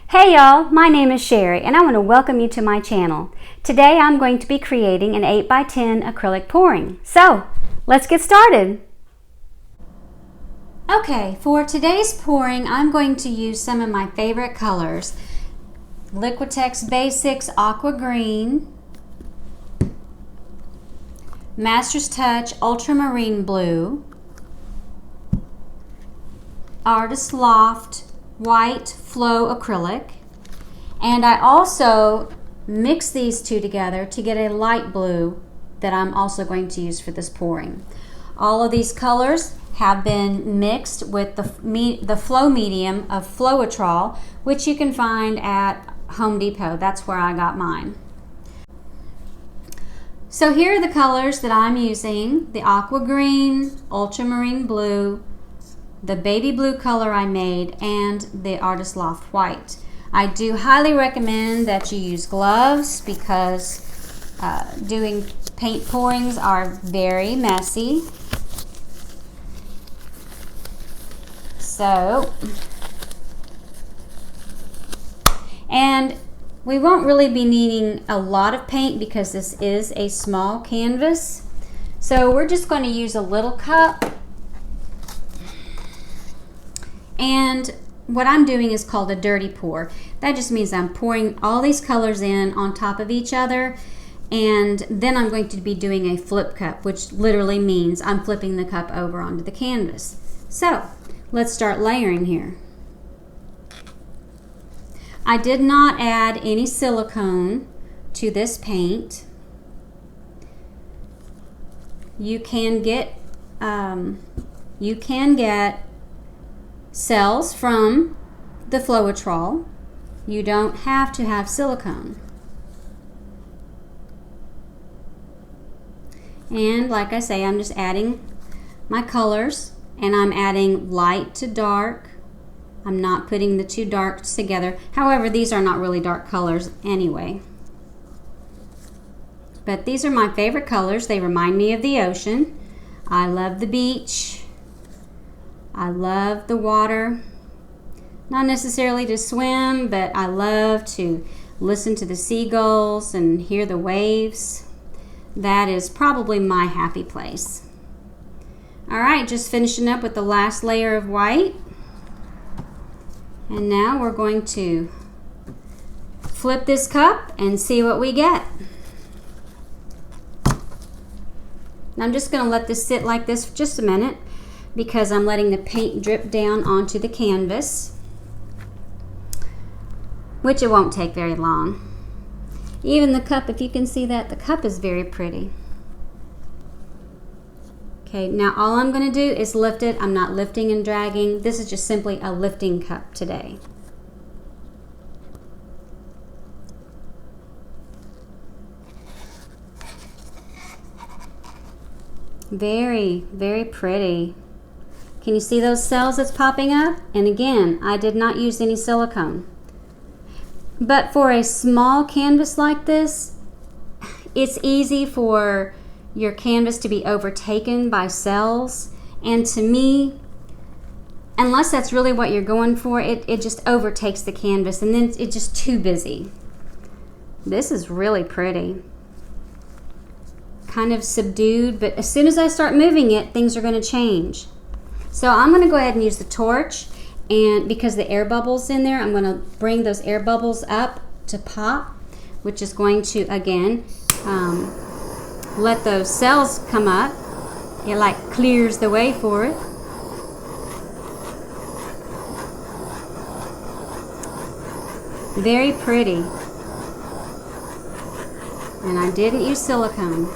Hey y'all, my name is Sherry and I want to welcome you to my channel. Today I'm going to be creating an 8x10 acrylic pouring. So, let's get started. Okay, for today's pouring I'm going to use some of my favorite colors. Liquitex Basics Aqua Green, Master's Touch Ultramarine Blue, Artist Loft White Flow Acrylic, and I also mix these two together to get a light blue that I'm also going to use for this pouring. All of these colors have been mixed with the flow medium of Floetrol, which you can find at Home Depot. That's where I got mine. So here are the colors that I'm using: the aqua green, ultramarine blue, the baby blue color I made, and the Artist Loft White. I do highly recommend that you use gloves because doing paint pourings are very messy. And we won't really be needing a lot of paint because this is a small canvas. So we're just going to use a little cup. And what I'm doing is called a dirty pour. That just means I'm pouring all these colors in on top of each other, and then I'm going to be doing a flip cup, which literally means I'm flipping the cup over onto the canvas. So let's start layering here. I did not add any silicone to this paint. You can get cells from the Floetrol. You don't have to have silicone. And like I say, I'm just adding my colors, and I'm adding light to dark. I'm not putting the two darks together. However, these are not really dark colors anyway. But these are my favorite colors. They remind me of the ocean. I love the beach. I love the water. Not necessarily to swim, but I love to listen to the seagulls and hear the waves. That is probably my happy place. All right, just finishing up with the last layer of white. And now we're going to flip this cup and see what we get. Now I'm just going to let this sit like this for just a minute, because I'm letting the paint drip down onto the canvas, which it won't take very long. Even the cup, if you can see that, the cup is very pretty. Okay, now all I'm going to do is lift it. I'm not lifting and dragging. This is just simply a lifting cup today. Very, very pretty. Can you see those cells that's popping up? And again, I did not use any silicone. But for a small canvas like this, it's easy for your canvas to be overtaken by cells. And to me, unless that's really what you're going for, it just overtakes the canvas, and then it's just too busy. This is really pretty. Kind of subdued, but as soon as I start moving it, things are going to change. So I'm going to go ahead and use the torch, and because the air bubbles in there, I'm going to bring those air bubbles up to pop, which is going to, again, let those cells come up. It like clears the way for it. Very pretty. And I didn't use silicone.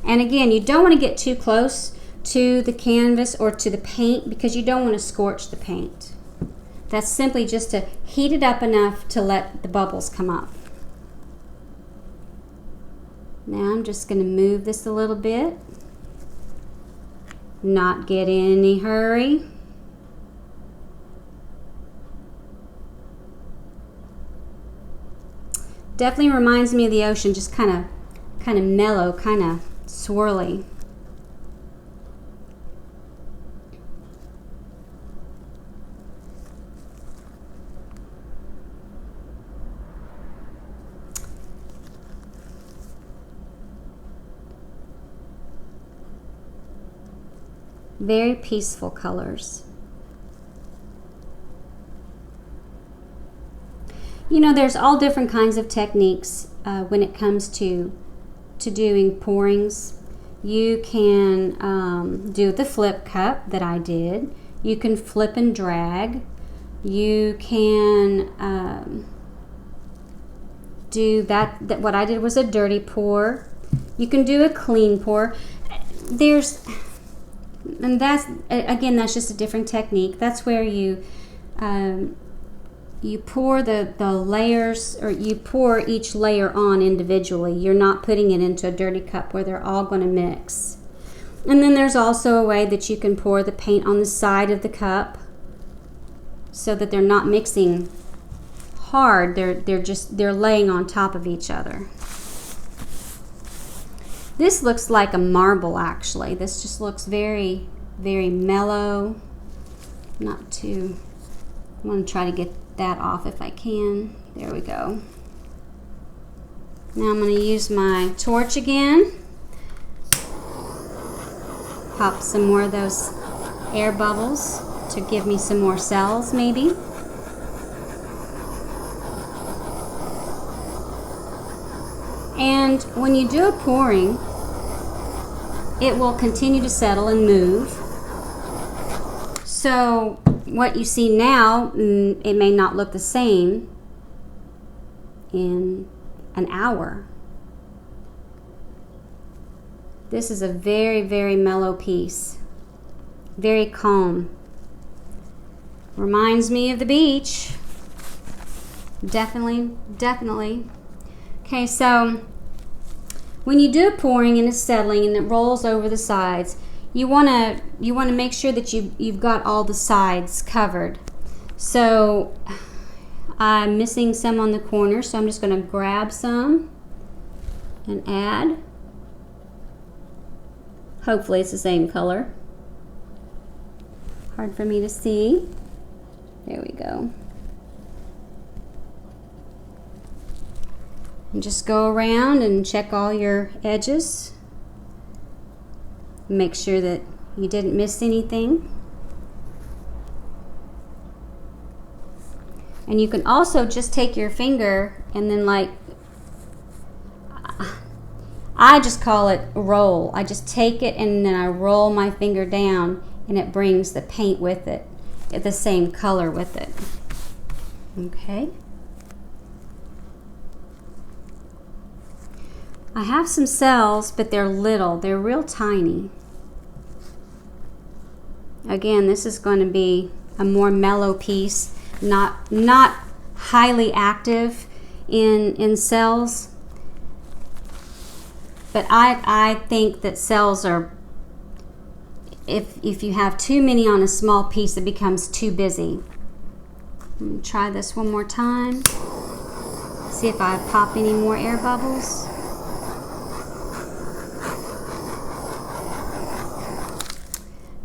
And again, you don't want to get too close to the canvas or to the paint because you don't want to scorch the paint. That's simply just to heat it up enough to let the bubbles come up. Now I'm just going to move this a little bit. Not get in any hurry. Definitely reminds me of the ocean, just kind of mellow, kind of swirly. Very peaceful colors. You know, there's all different kinds of techniques when it comes to doing pourings. You can do the flip cup that I did. You can flip and drag. You can do that. What I did was a dirty pour. You can do a clean pour. And that's, again, that's just a different technique. That's where you pour the layers, or you pour each layer on individually. You're not putting it into a dirty cup where they're all going to mix. And then there's also a way that you can pour the paint on the side of the cup so that they're not mixing hard. They're laying on top of each other. This looks like a marble, actually. This just looks very, very mellow. Not too, I want to try to get that off if I can. There we go. Now I'm going to use my torch again. Pop some more of those air bubbles to give me some more cells, maybe. And when you do a pouring, it will continue to settle and move. So what you see now, it may not look the same in an hour. This is a very, very mellow piece. Very calm. Reminds me of the beach. Definitely, definitely. Okay, so when you do pouring and it's settling and it rolls over the sides, you want to make sure that you've got all the sides covered. So I'm missing some on the corner, so I'm just going to grab some and add. Hopefully it's the same color. Hard for me to see. There we go. And just go around and check all your edges. Make sure that you didn't miss anything. And you can also just take your finger and then, like, I just call it roll. I just take it and then I roll my finger down and it brings the paint with it, the same color with it. Okay. I have some cells, but they're little. They're real tiny. Again, this is going to be a more mellow piece, not highly active in cells. But I think that cells are, if you have too many on a small piece, it becomes too busy. Let me try this one more time. See if I pop any more air bubbles.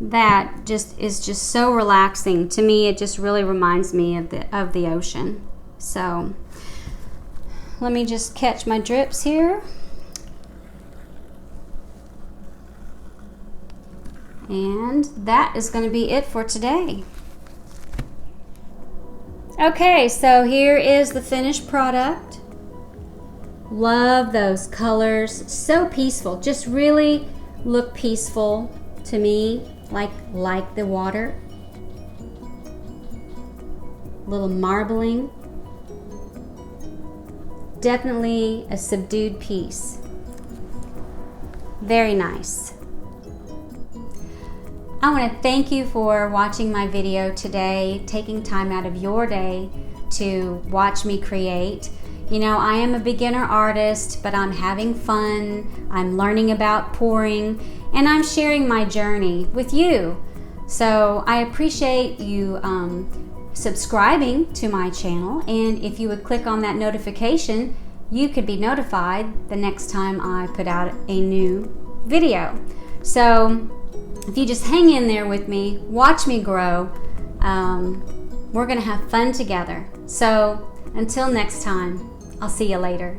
That is just so relaxing to me. It just really reminds me of the ocean. So let me just catch my drips here. And that is going to be it for today. Okay, so here is the finished product. Love those colors. So peaceful. Just really look peaceful to me. Like the water. Little marbling. Definitely a subdued piece. Very nice. I want to thank you for watching my video today, taking time out of your day to watch me create. You know, I am a beginner artist, but I'm having fun. I'm learning about pouring, and I'm sharing my journey with you. So I appreciate you subscribing to my channel, and if you would click on that notification, you could be notified the next time I put out a new video. So if you just hang in there with me, watch me grow, we're gonna have fun together. So until next time, I'll see you later.